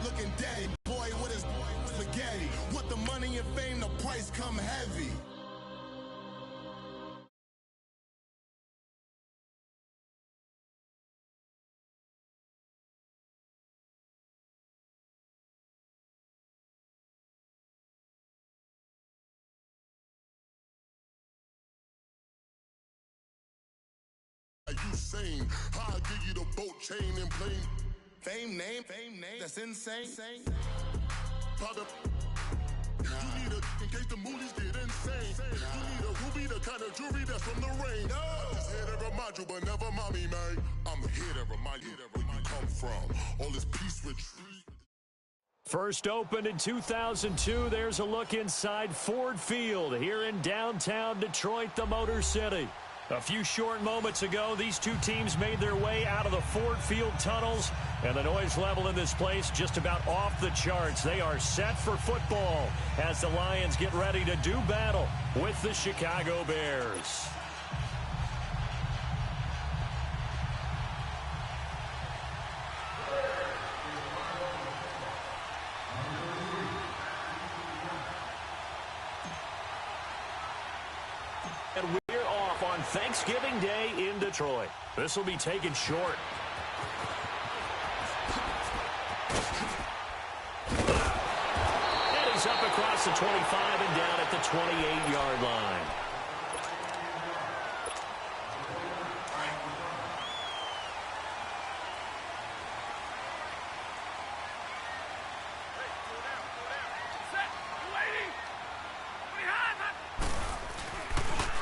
looking dead. Boy with his spaghetti. With the money and fame, the price come heavy. You sing, I'll give you the boat chain and plane. Fame name, that's insane. Product. You need a, in case the movies get insane. You need a ruby, the kind of jewelry that's from the rain. I'm just here to remind you, but never mommy, man. I'm here to remind you where you come from. All this peace retreat. First opened in 2002, there's a look inside Ford Field here in downtown Detroit, the Motor City. A few short moments ago, these two teams made their way out of the Ford Field tunnels, and the noise level in this place just about off the charts. They are set for football as the Lions get ready to do battle with the Chicago Bears. And we're off on Thanksgiving Day in Detroit. This will be taken short. And he's up across the 25 and down at the 28-yard line.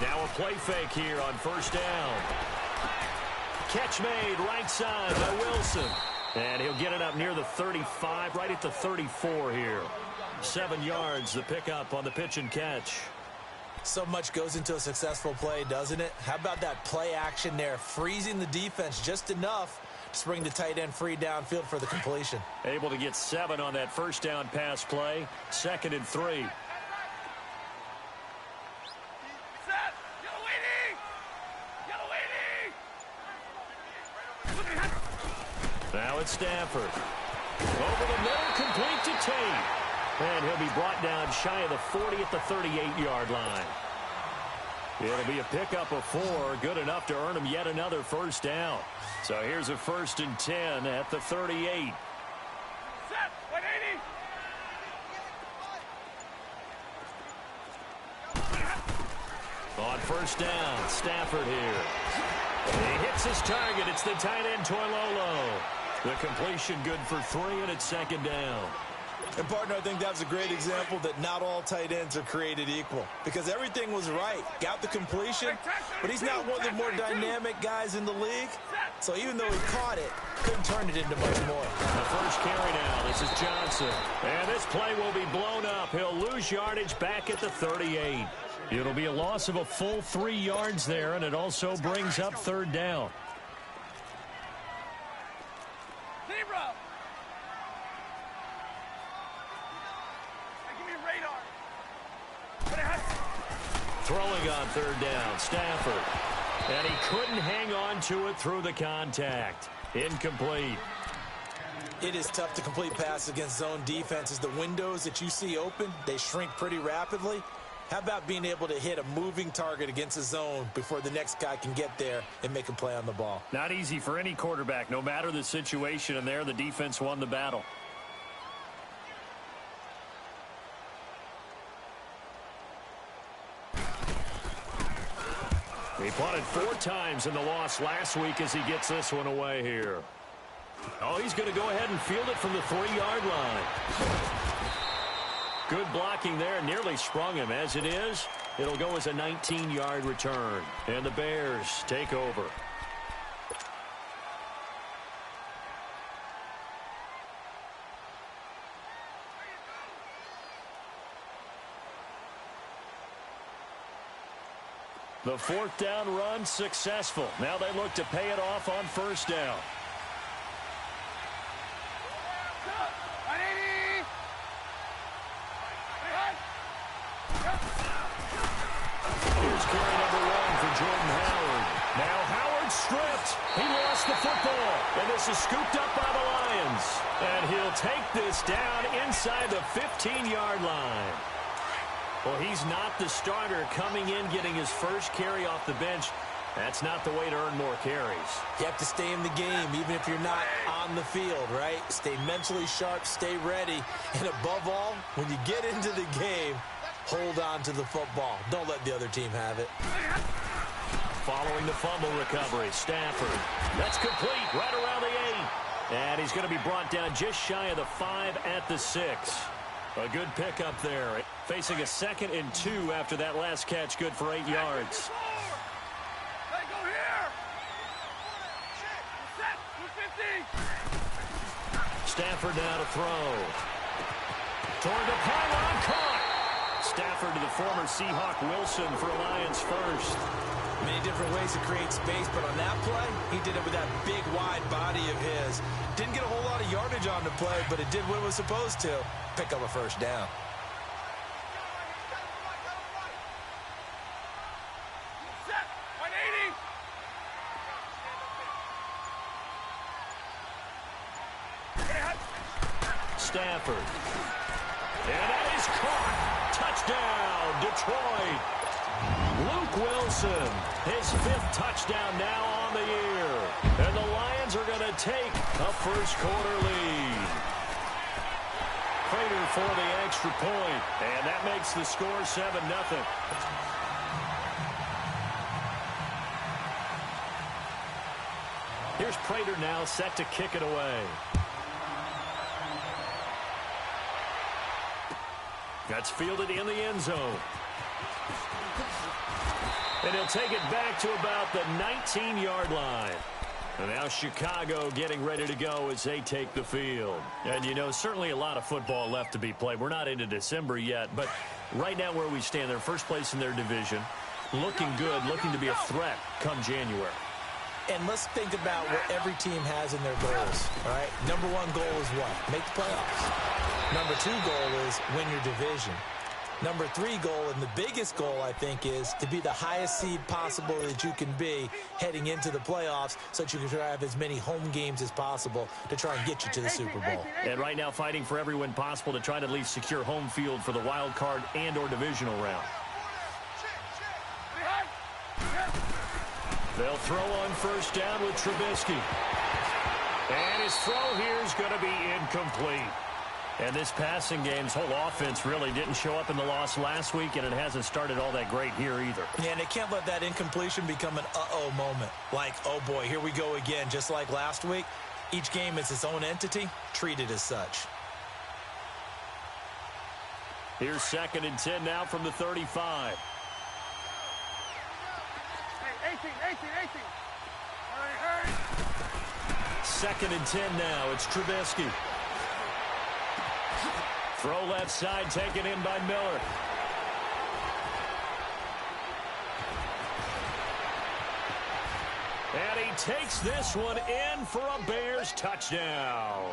Now a play fake here on first down. Catch made right side by Wilson. And he'll get it up near the 35, right at the 34 here. 7 yards, the pickup on the pitch and catch. So much goes into a successful play, doesn't it? How about that play action there, freezing the defense just enough to spring the tight end free downfield for the completion. Able to get 7 on that first down pass play. 2nd and 3. Now it's Stafford. Over the middle, complete to Tate. And he'll be brought down shy of the 40 at the 38-yard line. It'll be a pickup of 4, good enough to earn him yet another first down. So here's a 1st and 10 at the 38. On first down, Stafford here. He hits his target. It's the tight end, Toilolo. The completion good for 3, and it's 2nd down. And, partner, I think that's a great example that not all tight ends are created equal. Because everything was right. Got the completion, but he's not one of the more dynamic guys in the league. So even though he caught it, couldn't turn it into much more. The first carry now. This is Johnson. And this play will be blown up. He'll lose yardage back at the 38. It'll be a loss of a full 3 yards there, and it also brings up 3rd down. Throwing on 3rd down, Stafford. And he couldn't hang on to it through the contact. Incomplete. It is tough to complete passes against zone defenses. The windows that you see open, they shrink pretty rapidly. How about being able to hit a moving target against a zone before the next guy can get there and make a play on the ball? Not easy for any quarterback, no matter the situation, and there the defense won the battle. He punted 4 times in the loss last week as he gets this one away here. Oh, he's going to go ahead and field it from the 3-yard line. Good blocking there, nearly sprung him. As it is, it'll go as a 19-yard return. And the Bears take over. The 4th down run successful. Now they look to pay it off on first down. Here's carry number 1 for Jordan Howard. Now Howard stripped. He lost the football. And this is scooped up by the Lions. And he'll take this down inside the 15-yard line. Well, he's not the starter coming in, getting his first carry off the bench. That's not the way to earn more carries. You have to stay in the game, even if you're not on the field, right? Stay mentally sharp, stay ready, and above all, when you get into the game, hold on to the football. Don't let the other team have it. Following the fumble recovery, Stafford. That's complete, right around the 8. And he's going to be brought down just shy of the 5 at the 6. A good pickup there. Facing a 2nd and 2 after that last catch, good for 8 yards. Stafford now to throw. Toward the pylon, caught. Stafford to the former Seahawk Wilson for a Lions first. Many different ways to create space, but on that play, he did it with that big, wide body of his. Didn't get a whole lot of yardage on the play, but it did what it was supposed to. Pick up a first down. Stafford. And that is caught. Touchdown, Detroit. Luke Wilson, his 5th touchdown now on the year. And the Lions are going to take a first-quarter lead. Prater for the extra point, and that makes the score 7-0. Here's Prater now set to kick it away. That's fielded in the end zone. And he'll take it back to about the 19-yard line. And now Chicago getting ready to go as they take the field. And, you know, certainly a lot of football left to be played. We're not into December yet, but right now where we stand, they're first place in their division. Looking good, looking to be a threat come January. And let's think about what every team has in their goals, all right? Number 1 goal is what? Make the playoffs. Number 2 goal is win your division. Number 3 goal, and the biggest goal, I think, is to be the highest seed possible that you can be heading into the playoffs so that you can try to have as many home games as possible to try and get you to the Super Bowl. And right now fighting for every win possible to try to at least secure home field for the wild card and or divisional round. They'll throw on first down with Trubisky. And his throw here is going to be incomplete. And this passing game's whole offense really didn't show up in the loss last week, and it hasn't started all that great here either. Yeah, and they can't let that incompletion become an uh-oh moment. Like, oh boy, here we go again, just like last week. Each game is its own entity, treat it as such. Here's 2nd and 10 now from the 35. 18. Hurry. 2nd and 10 now. It's Trubisky. Throw left side, taken in by Miller. And he takes this one in for a Bears touchdown.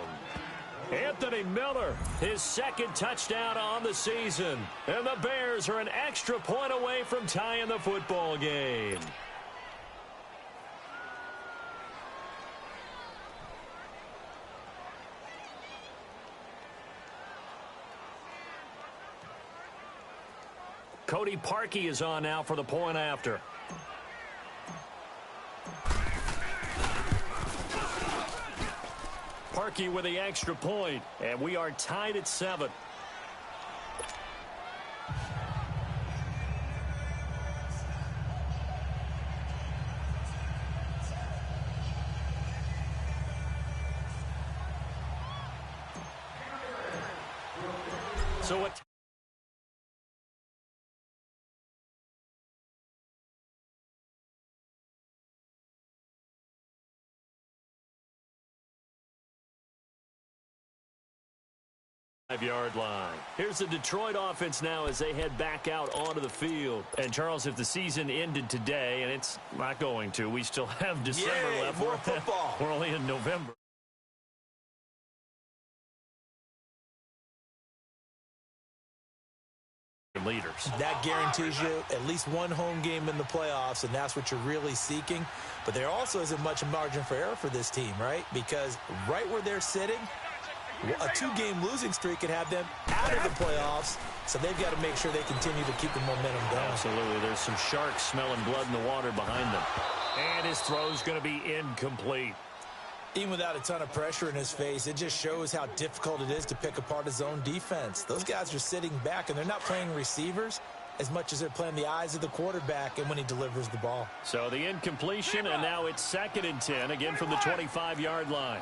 Anthony Miller, his 2nd touchdown on the season. And the Bears are an extra point away from tying the football game. Cody Parkey is on now for the point after. Parkey with the extra point, and we are tied at 7. So what? Five-yard line. Here's the Detroit offense now as they head back out onto the field. And, Charles, if the season ended today, and it's not going to, we still have December left. More football. We're only in November. Leaders. That guarantees you at least one home game in the playoffs, and that's what you're really seeking. But there also isn't much margin for error for this team, right? Because right where they're sitting, A 2-game losing streak could have them out of the playoffs, so they've got to make sure they continue to keep the momentum going. Absolutely. There's some sharks smelling blood in the water behind them. And his throw's going to be incomplete. Even without a ton of pressure in his face, it just shows how difficult it is to pick apart his own defense. Those guys are sitting back, and they're not playing receivers as much as they're playing the eyes of the quarterback and when he delivers the ball. So the incompletion, and now it's 2nd and 10, again from the 25-yard line.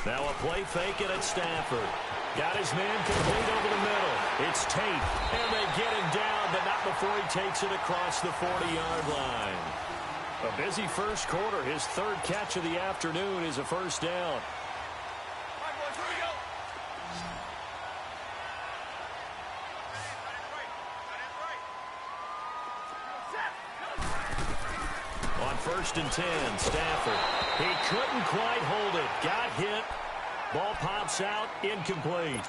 Now a play fake it at Stafford. Got his man complete over the middle. It's Tate, and they get him down, but not before he takes it across the 40-yard line. A busy first quarter. His 3rd catch of the afternoon is a first down. On 1st and 10, Stafford. He couldn't quite hold it. Got hit. Ball pops out, incomplete.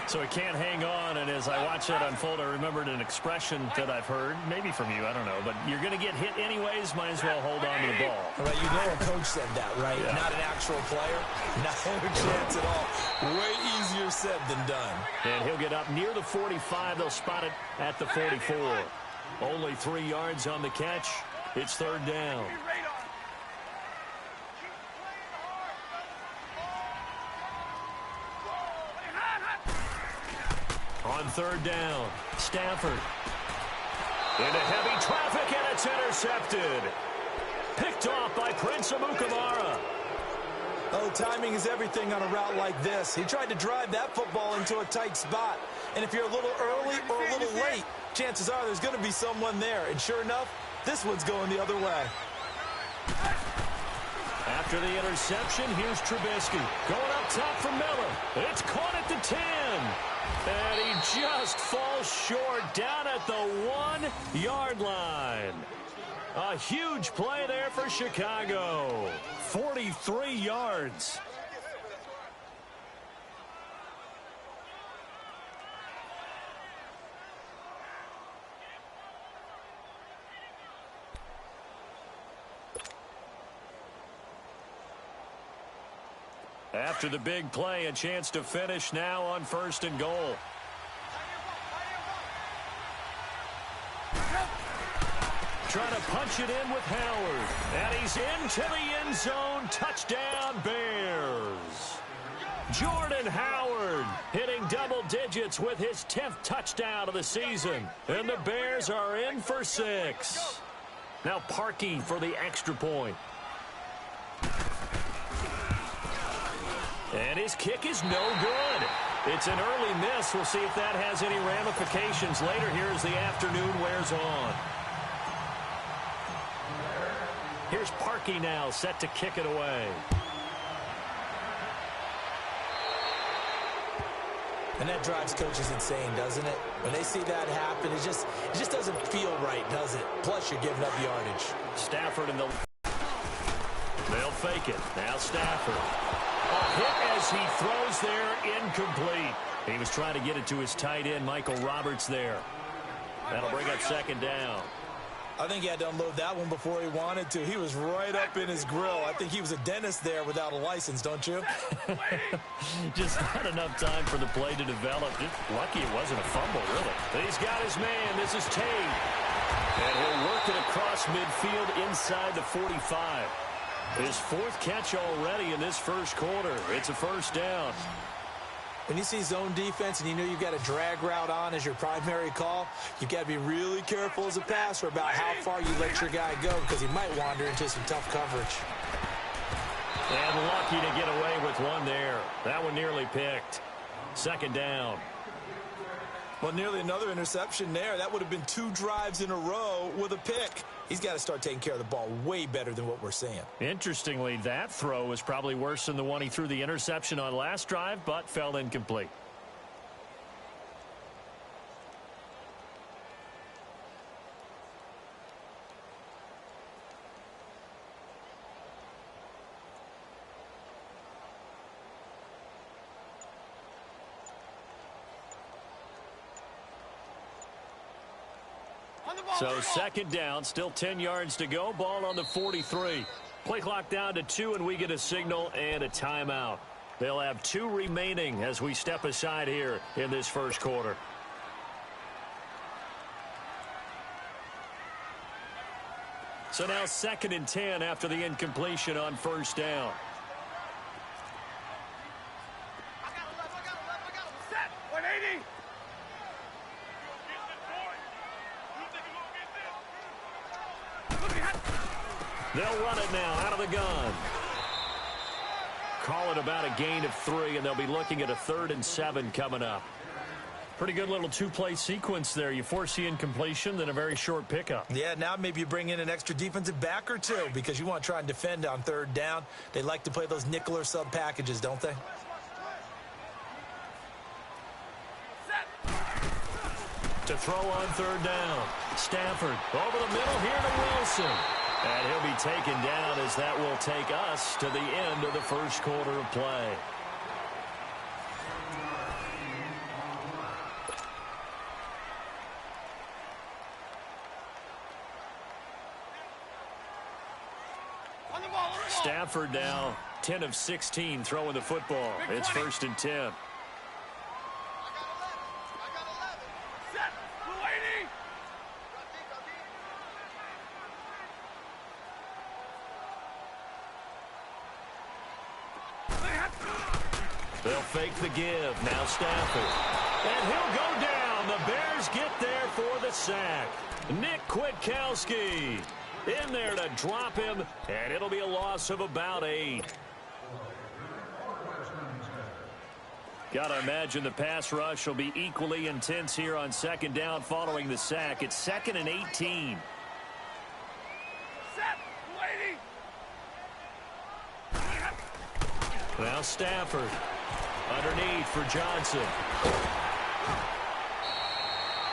So he can't hang on, and as I watch that unfold, I remembered an expression that I've heard, maybe from you, I don't know, but you're going to get hit anyways, might as well hold on to the ball. All right, you know a coach said that, right? Yeah. Not an actual player. Not a chance at all. Way easier said than done. And he'll get up near the 45. They'll spot it at the 44. Only 3 yards on the catch. It's 3rd down. On 3rd down, Stafford. Into heavy traffic, and it's intercepted. Picked off by Prince Amukamara. Oh, timing is everything on a route like this. He tried to drive that football into a tight spot. And if you're a little early or a little late, chances are there's going to be someone there. And sure enough, this one's going the other way. After the interception, here's Trubisky. Going up top for Miller. It's caught at the 10. And he just falls short down at the 1-yard line. A huge play there for Chicago. 43 yards. After the big play, a chance to finish now on 1st and goal. Trying to punch it in with Howard. And he's into the end zone. Touchdown, Bears. Jordan Howard hitting double digits with his 10th touchdown of the season. And the Bears are in for 6. Now Parkey for the extra point. And his kick is no good. It's an early miss. We'll see if that has any ramifications later here as the afternoon wears on. Here's Parkey now, set to kick it away. And that drives coaches insane, doesn't it? When they see that happen, it just doesn't feel right, does it? Plus, you're giving up yardage. Stafford and they'll fake it. Now Stafford. A hit as he throws there, incomplete. He was trying to get it to his tight end, Michael Roberts there. That'll bring up 2nd down. I think he had to unload that one before he wanted to. He was right up in his grill. I think he was a dentist there without a license, don't you? Just not enough time for the play to develop. Just lucky it wasn't a fumble, really. He's got his man. This is Tate. And he'll work it across midfield inside the 45. His 4th catch already in this first quarter. It's a first down. When you see zone defense and you know you've got a drag route on as your primary call, you've got to be really careful as a passer about how far you let your guy go because he might wander into some tough coverage. And lucky to get away with one there. That one nearly picked. 2nd down. Well, nearly another interception there. That would have been 2 drives in a row with a pick. He's got to start taking care of the ball way better than what we're seeing. Interestingly, that throw was probably worse than the one he threw the interception on last drive, but fell incomplete. So 2nd down, still 10 yards to go. Ball on the 43. Play clock down to 2, and we get a signal and a timeout. They'll have 2 remaining as we step aside here in this first quarter. So now 2nd and 10 after the incompletion on first down. Set. 180. They'll run it now out of the gun. Call it about a gain of 3, and they'll be looking at a 3rd and 7 coming up. Pretty good little 2-play sequence there. You force the incompletion, then a very short pickup. Yeah, now maybe you bring in an extra defensive back or 2 because you want to try and defend on 3rd down. They like to play those nickel or sub packages, don't they? To throw on 3rd down. Stafford over the middle here to Wilson. And he'll be taken down as that will take us to the end of the first quarter of play. Stafford now 10 of 16 throwing the football. It's 1st and 10. They'll fake the give. Now Stafford. And he'll go down. The Bears get there for the sack. Nick Kwiatkowski in there to drop him, and it'll be a loss of about 8. Got to imagine the pass rush will be equally intense here on 2nd down following the sack. It's 2nd and 18. Now Stafford underneath for Johnson.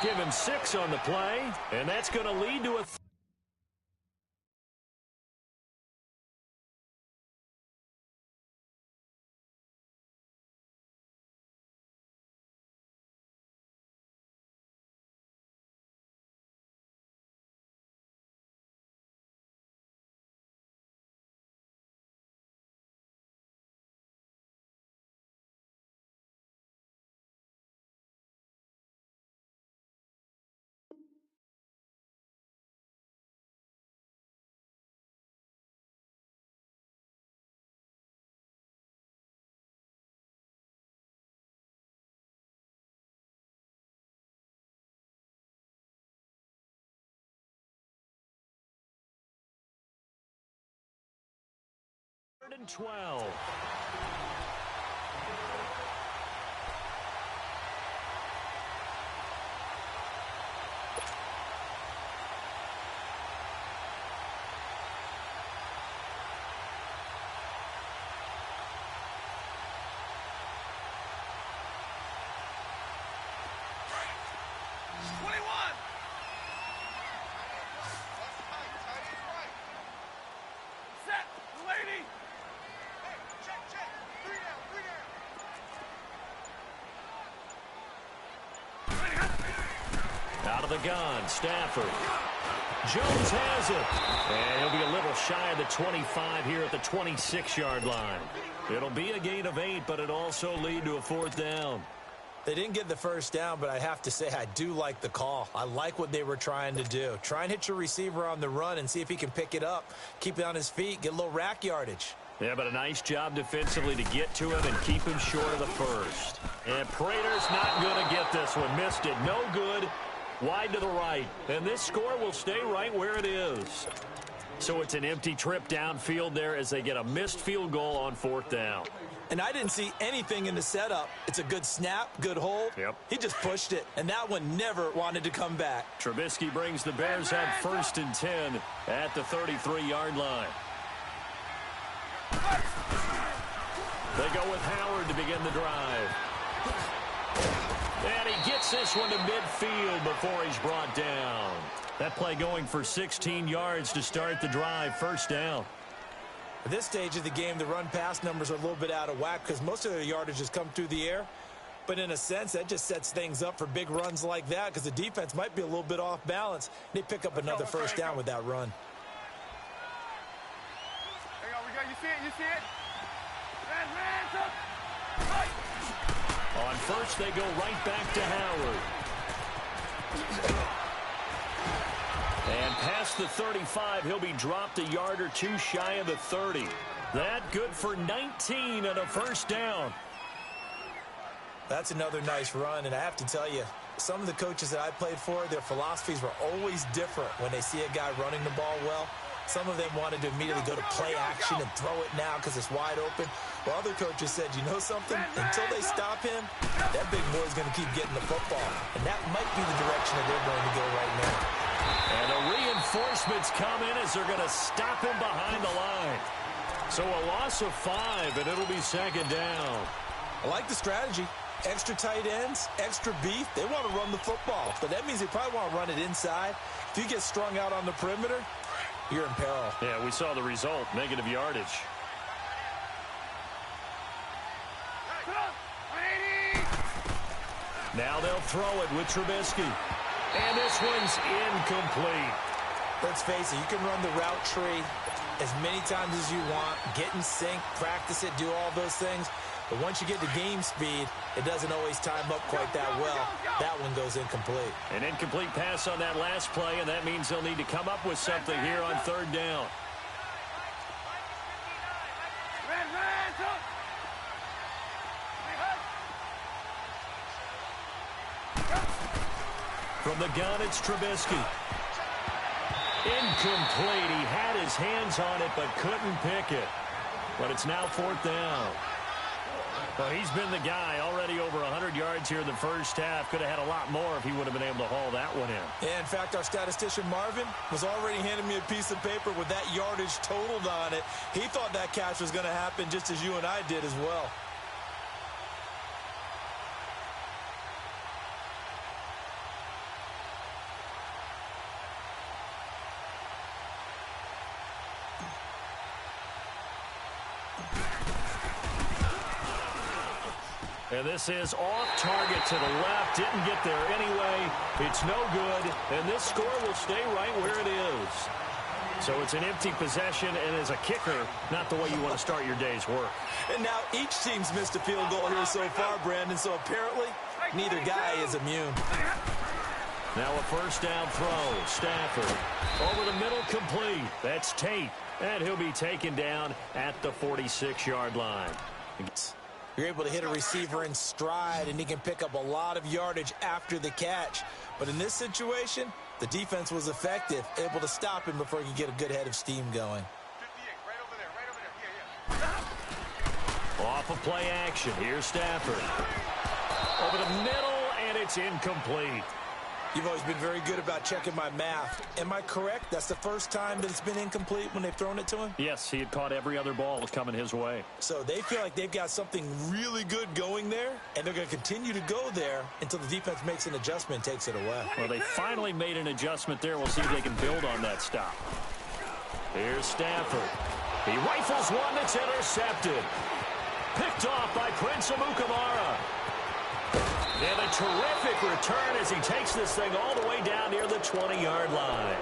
Give him 6 on the play, and that's going to lead to a 3rd and 12. Out of the gun, Stafford. Jones has it. And he'll be a little shy of the 25 here at the 26-yard line. It'll be a gain of 8, but it'll also lead to a 4th down. They didn't get the first down, but I have to say I do like the call. I like what they were trying to do. Try and hit your receiver on the run and see if he can pick it up. Keep it on his feet, get a little rack yardage. Yeah, but a nice job defensively to get to him and keep him short of the first. And Prater's not going to get this one. Missed it. No good. Wide to the right. And this score will stay right where it is. So it's an empty trip downfield there as they get a missed field goal on 4th down. And I didn't see anything in the setup. It's a good snap, good hold. Yep. He just pushed it, and that one never wanted to come back. Trubisky brings the Bears up 1st and 10 at the 33-yard line. They go with Howard to begin the drive. And he gets this one to midfield before he's brought down. That play going for 16 yards to start the drive. 1st down. At this stage of the game, the run-pass numbers are a little bit out of whack because most of their yardage has come through the air. But in a sense, that just sets things up for big runs like that because the defense might be a little bit off balance. They pick up another 1st down with that run. You see it? On first, they go right back to Howard. And past the 35, he'll be dropped a yard or two shy of the 30. That good for 19 and a first down. That's another nice run, and I have to tell you, some of the coaches that I played for, their philosophies were always different when they see a guy running the ball well. Some of them wanted to immediately go to play action and throw it now because it's wide open. While other coaches said, you know something? Until they stop him, that big boy's going to keep getting the football. And that might be the direction that they're going to go right now. And the reinforcements come in as they're going to stop him behind the line. So a loss of 5, and it'll be second down. I like the strategy. Extra tight ends, extra beef. They want to run the football, but that means they probably want to run it inside. If you get strung out on the perimeter, you're in peril. Yeah, we saw the result, negative yardage. Now they'll throw it with Trubisky. And this one's incomplete. Let's face it, you can run the route tree as many times as you want, get in sync, practice it, do all those things. But once you get to game speed, it doesn't always time up quite that well. That one goes incomplete. An incomplete pass on that last play, and that means they'll need to come up with something here on third down. From the gun, it's Trubisky. Incomplete. He had his hands on it, but couldn't pick it. But it's now fourth down. Well, he's been the guy already over 100 yards here in the first half. Could have had a lot more if he would have been able to haul that one in. Yeah, in fact, our statistician Marvin was already handing me a piece of paper with that yardage totaled on it. He thought that catch was going to happen just as you and I did as well. And this is off target to the left. Didn't get there anyway. It's no good. And this score will stay right where it is. So it's an empty possession, and as a kicker, not the way you want to start your day's work. And now each team's missed a field goal here so far, Brandon. So apparently, neither guy is immune. Now a first down throw. Stafford over the middle, complete. That's Tate. And he'll be taken down at the 46-yard line. You're able to hit a receiver in stride, and he can pick up a lot of yardage after the catch. But in this situation, the defense was effective, able to stop him before he could get a good head of steam going. Off of play action. Here's Stafford. Over the middle, and it's incomplete. You've always been very good about checking my math. Am I correct? That's the first time that it's been incomplete when they've thrown it to him? Yes, he had caught every other ball coming his way. So they feel like they've got something really good going there, and they're going to continue to go there until the defense makes an adjustment and takes it away. Well, they finally made an adjustment there. We'll see if they can build on that stop. Here's Stafford. He rifles one that's intercepted. Picked off by Prince Amukamara. And a terrific return as he takes this thing all the way down near the 20-yard line.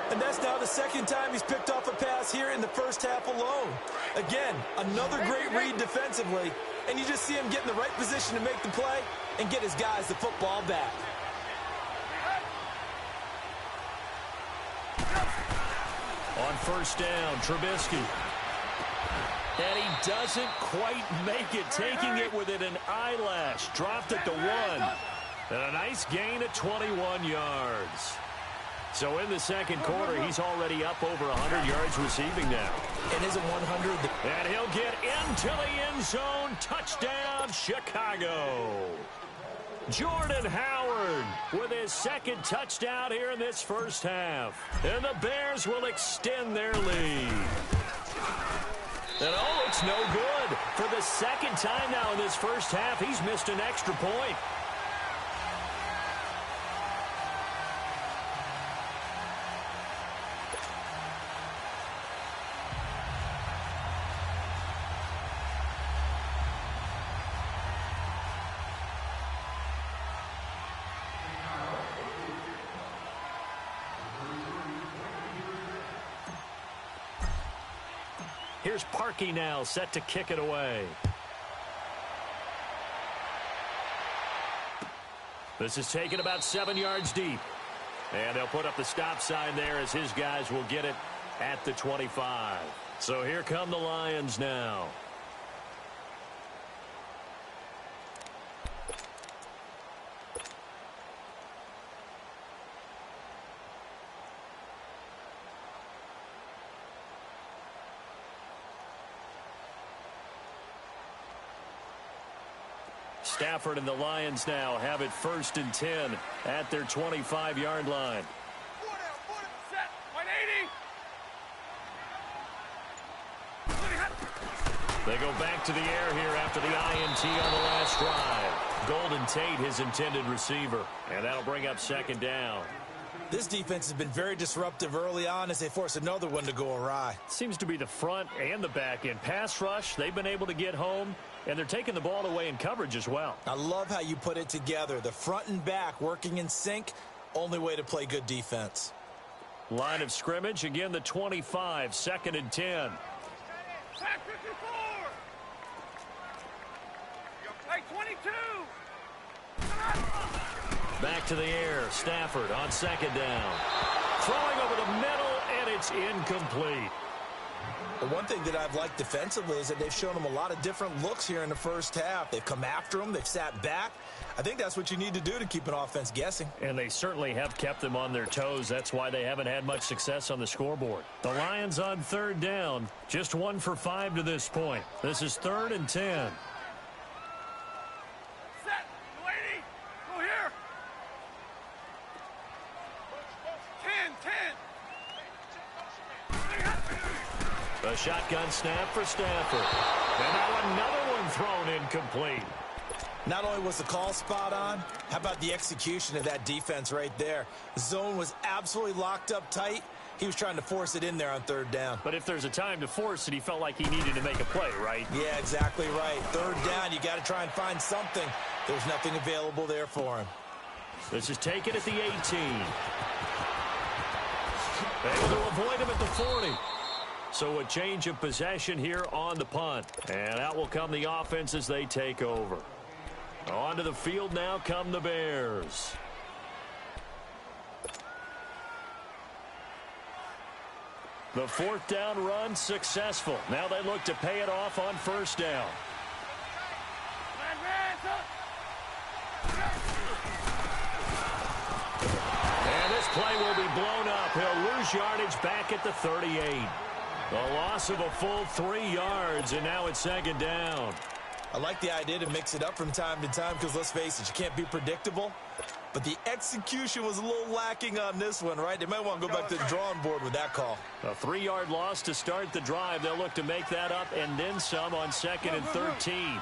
And that's now the second time he's picked off a pass here in the first half alone. Again, another great read defensively, and you just see him get in the right position to make the play and get his guys the football back. On first down, Trubisky. And he doesn't quite make it, taking it within an eyelash. Dropped it to 1. And a nice gain of 21 yards. So in the second quarter, he's already up over 100 yards receiving now. And is a 100. And he'll get into the end zone. Touchdown, Chicago. Jordan Howard with his second touchdown here in this first half. And the Bears will extend their lead. And oh, it's no good. For the second time now in this first half, he's missed an extra point. Here's Parkey now, set to kick it away. This is taken about 7 yards deep. And they'll put up the stop sign there as his guys will get it at the 25. So here come the Lions now. Stafford and the Lions now have it 1st and 10 at their 25-yard line. Set. 180. They go back to the air here after the INT on the last drive. Golden Tate, his intended receiver. And that'll bring up 2nd down. This defense has been very disruptive early on as they force another one to go awry. Seems to be the front and the back end. Pass rush, they've been able to get home, and they're taking the ball away in coverage as well. I love how you put it together. The front and back working in sync, only way to play good defense. Line of scrimmage, again the 25, 2nd and 10. Sack 54. Hey, 22. Back to the air. Stafford on 2nd down. Throwing over the middle, and it's incomplete. The one thing that I've liked defensively is that they've shown them a lot of different looks here in the first half. They've come after them. They've sat back. I think that's what you need to do to keep an offense guessing. And they certainly have kept them on their toes. That's why they haven't had much success on the scoreboard. The Lions on 3rd down. Just 1 for 5 to this point. This is 3rd and 10. Set. 280. Go here. 10. A shotgun snap for Stafford. And now another one thrown incomplete. Not only was the call spot on, how about the execution of that defense right there? The zone was absolutely locked up tight. He was trying to force it in there on 3rd down. But if there's a time to force it, he felt like he needed to make a play, right? Yeah, exactly right. 3rd down, you got to try and find something. There's nothing available there for him. This is taken at the 18. Able to avoid him at the 40. So a change of possession here on the punt. And out will come the offense as they take over. Onto the field now come the Bears. The 4th down run successful. Now they look to pay it off on 1st down. And this play will be blown up. He'll lose yardage back at the 38. A loss of a full 3 yards, and now it's 2nd down. I like the idea to mix it up from time to time because, let's face it, you can't be predictable. But the execution was a little lacking on this one, right? They might want to go back to the drawing board with that call. A 3-yard loss to start the drive. They'll look to make that up and then some on 2nd and 13.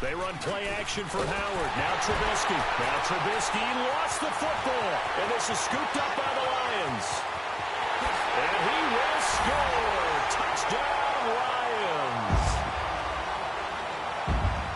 They run play action for Howard. Now Trubisky. Now Trubisky lost the football. And this is scooped up by the Lions. And he will score. Touchdown, Lions.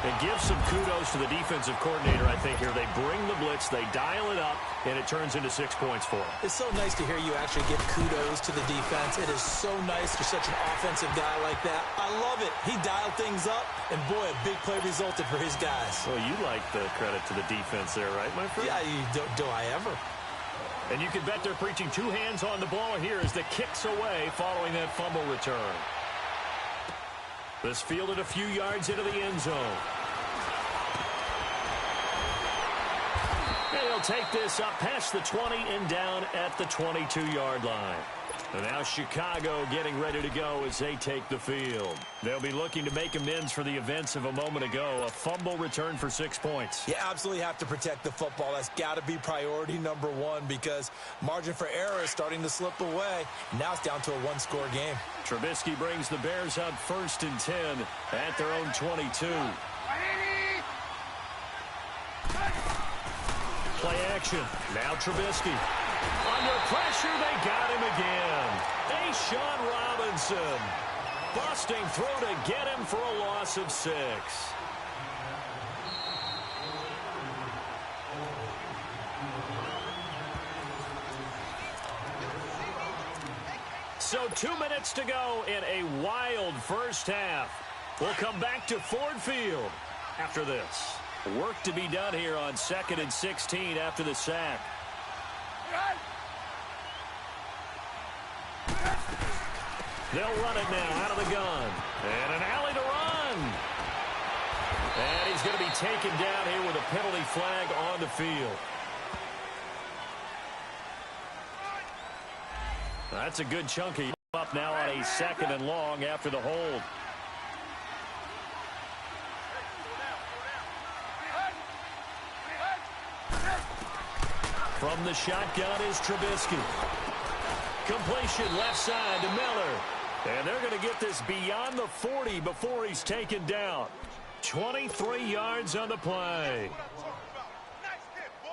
And give some kudos to the defensive coordinator, I think, here. They bring the blitz, they dial it up, and it turns into 6 points for them. It's so nice to hear you actually give kudos to the defense. It is so nice for such an offensive guy like that. I love it. He dialed things up, and boy, a big play resulted for his guys. Well, you like the credit to the defense there, right, my friend? Yeah, do I ever. And you can bet they're preaching 2 hands on the ball here as the kick's away following that fumble return. This fielded a few yards into the end zone. And he'll take this up past the 20 and down at the 22-yard line. And now Chicago getting ready to go as they take the field. They'll be looking to make amends for the events of a moment ago. A fumble return for 6 points. You absolutely have to protect the football. That's got to be priority number 1 because margin for error is starting to slip away. Now it's down to a 1-score game. Trubisky brings the Bears out 1st and 10 at their own 22. Play action. Now Trubisky. Under pressure, they got him again. Deshaun Robinson. Busting through to get him for a loss of 6. So 2 minutes to go in a wild first half. We'll come back to Ford Field after this. Work to be done here on 2nd and 16 after the sack. They'll run it now out of the gun. And an alley to run. And he's going to be taken down here with a penalty flag on the field. That's a good chunky up now on a 2nd and long after the hold. From the shotgun is Trubisky. Completion left side to Miller. And they're going to get this beyond the 40 before he's taken down. 23 yards on the play.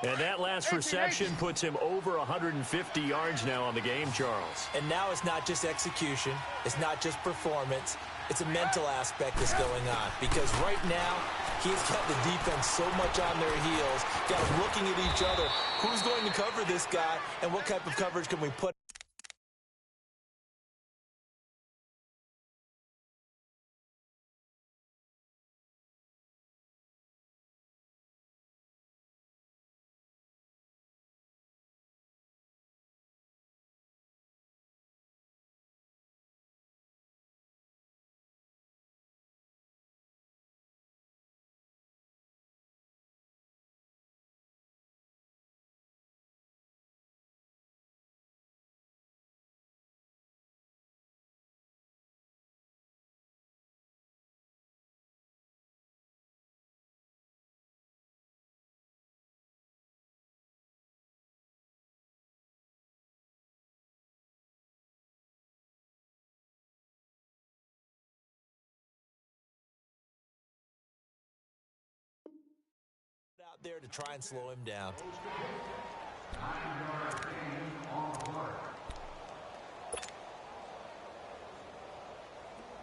And that last reception puts him over 150 yards now on the game, Charles. And now it's not just execution. It's not just performance. It's a mental aspect that's going on. Because right now, he's got the defense so much on their heels, got them looking at each other. Who's going to cover this guy, and what type of coverage can we put? Out there to try and slow him down.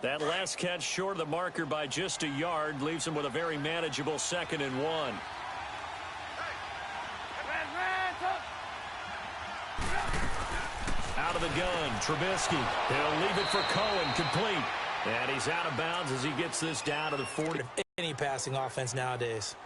That last catch short of the marker by just a yard leaves him with a very manageable 2nd and 1. Out of the gun, Trubisky. He'll leave it for Cohen, complete. And he's out of bounds as he gets this down to the 40. Any passing offense nowadays.